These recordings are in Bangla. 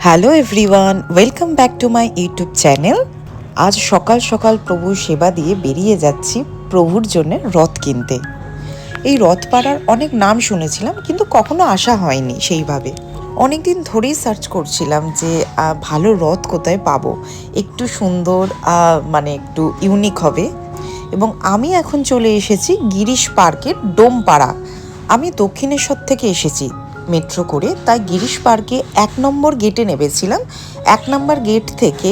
Hello everyone, welcome back to my YouTube channel. আজ সকাল সকাল প্রভুর সেবা দিয়ে বেরিয়ে যাচ্ছি প্রভুর জন্য রথ কিনতে। এই রথ পাড়ার অনেক নাম শুনেছিলাম, কিন্তু কখনো আসা হয়নি সেইভাবে। অনেক দিন ধরেই সার্চ করছিলাম যে ভালো রথ কোথায় পাবো, একটু সুন্দর মানে একটু ইউনিক হবে। এবং আমি এখন চলে এসেছি গিরিশ পার্কের ডোমপাড়া। আমি দক্ষিণেশ্বর থেকে এসেছি মেট্রো করে, তাই গিরিশ পার্কে 1 নম্বর গেটে নেমেছিলাম। 1 নম্বর গেট থেকে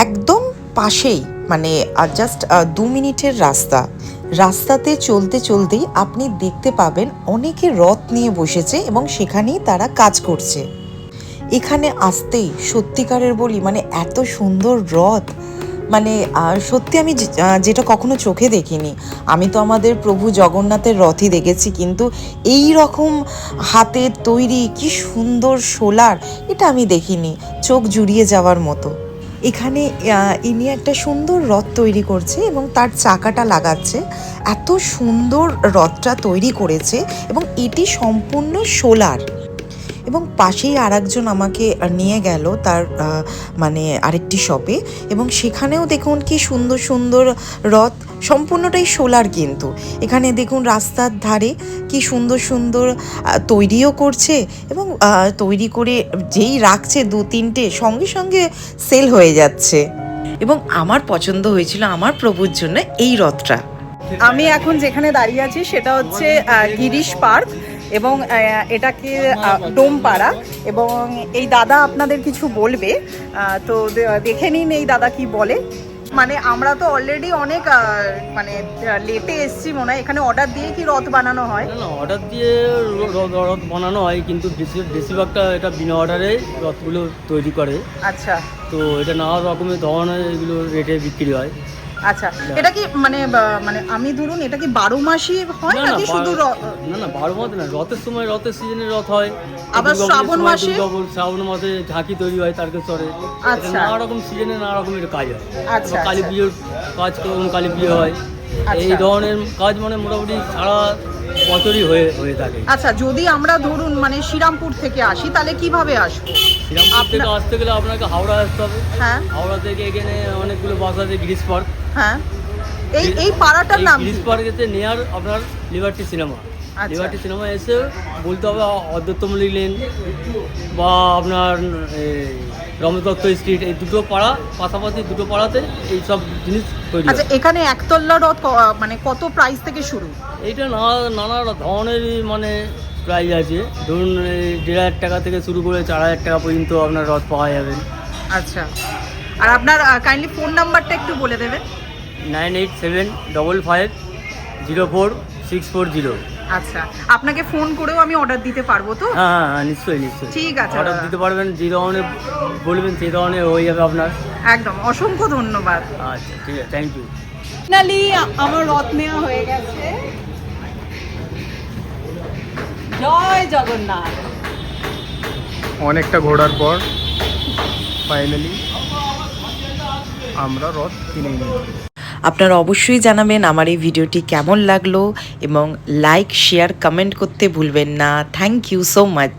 একদম পাশেই, মানে জাস্ট 2 মিনিটের রাস্তাতে চলতে চলতেই আপনি দেখতে পাবেন অনেকে রথ নিয়ে বসেছে এবং সেখানেই তারা কাজ করছে। এখানে আসতেই সত্যিকারের বলি, মানে এত সুন্দর রথ, মানে সত্যি আমি যেটা কখনো চোখে দেখিনি। আমি তো আমাদের প্রভু জগন্নাথের রথই দেখেছি, কিন্তু এই রকম হাতের তৈরি কি সুন্দর সোলার, এটা আমি দেখিনি। চোখ জুড়িয়ে যাওয়ার মতো। এখানে ইনি একটা সুন্দর রথ তৈরি করছে এবং তার চাকাটা লাগাচ্ছে। এত সুন্দর রথটা তৈরি করেছে এবং এটি সম্পূর্ণ সোলার। এবং পাশেই আরেকজন আমাকে নিয়ে গেল তার মানে আরেকটি শপে, এবং সেখানেও দেখুন কি সুন্দর সুন্দর রথ, সম্পূর্ণটাই সোলার। কিন্তু এখানে দেখুন রাস্তার ধারে কি সুন্দর সুন্দর তৈরিও করছে, এবং তৈরি করে যেই রাখছে 2-3টে সঙ্গে সঙ্গে সেল হয়ে যাচ্ছে। এবং আমার পছন্দ হয়েছিল আমার প্রভুর জন্য এই রথটা। আমি এখন যেখানে দাঁড়িয়ে আছি সেটা হচ্ছে গিরিশ পার্ক, এবং এটাকে ডোমপাড়া। এবং এই দাদা আপনাদের কিছু বলবে, তো দেখে নিন এই দাদা কি বলে। মানে আমরা তো অলরেডি অনেক মানে লেটে এসছি মনে হয়। এখানে অর্ডার দিয়ে কি রথ বানানো হয়? না, অর্ডার দিয়ে রথ বানানো হয়, কিন্তু বেশিরভাগটা এটা বিনা অর্ডারে রথগুলো তৈরি করে। আচ্ছা, তো এটা নানা রকমের ধরনের এগুলো রেটে বিক্রি হয়। আচ্ছা, এটা কি মানে মানে আমি ধরুন এটা কি 12 মাসই হয় নাকি শুধু? না, 12 মাস না, রথের সময় রথের সিজনে রথ হয়, আবার শ্রাবণ মাসে শ্রাবণ মাসে ঝাঁকি তৈরি হয় তারকেশ্বরে। আচ্ছা, নানা রকম সিজনে নানা রকমের কাজ হয়। আচ্ছা, কালী পুজোর কাজ, কালী পুজো হয়। এই ধরনের কাজ মানে মোটামুটি সারা বছরই হয়ে থাকে। আচ্ছা, যদি আমরা ধরুন মানে শ্রীরামপুর থেকে আসি তাহলে কিভাবে আসবো? শ্রীরামপুর থেকে আসতে গেলে আপনাকে হাওড়া আসতে হবে। হ্যাঁ, হাওড়া থেকে এখানে অনেকগুলো বাস আছে গিরিশ পার্ক। হ্যাঁ, এই পাড়াটার নাম গিরিশ পার্কেতে নিয়ার আপনার লিবার্টি সিনেমা। লিবার্টি সিনেমা এসে বলতে হবে অদ্বৈতমল্লিক লেন বা আপনার রমেশ দত্ত স্ট্রিট, এই দুটো পাড়া পাশাপাশি, দুটো পাড়াতে এই সব জিনিস তৈরি। আচ্ছা, এখানে একতলা রথ মানে কত প্রাইস থেকে শুরু? এইটা নানা ধরনের মানে প্রাইস আছে। ধরুন 1,500 টাকা থেকে শুরু করে 4,000 টাকা পর্যন্ত আপনার রথ পাওয়া যাবে। আচ্ছা, আর আপনার কাইন্ডলি ফোন নাম্বারটা একটু বলে দেবেন। 9875504640। আচ্ছা, আপনাকে ফোন করেও আমি অর্ডার দিতে পারবো তো? হ্যাঁ, নিশ্চয়ই। ঠিক আছে, অর্ডার দিতে পারবেন, যে ধরনের বলবেন সেই ধরনের হয়ে যাবে আপনার। একদম, অসংখ্য ধন্যবাদ। আচ্ছা, ঠিক আছে, থ্যাংক ইউ। ফাইনালি আমার রথ নেওয়া হয়ে গেছে। জয় জগন্নাথ। অনেকটা ঘোরার পর ফাইনালি আমরা রথ কিনে নিই। আপনারা অবশ্যই জানাবেন আমার এই ভিডিওটি কেমন লাগলো, এবং লাইক, শেয়ার, কমেন্ট করতে ভুলবেন না। Thank you so much.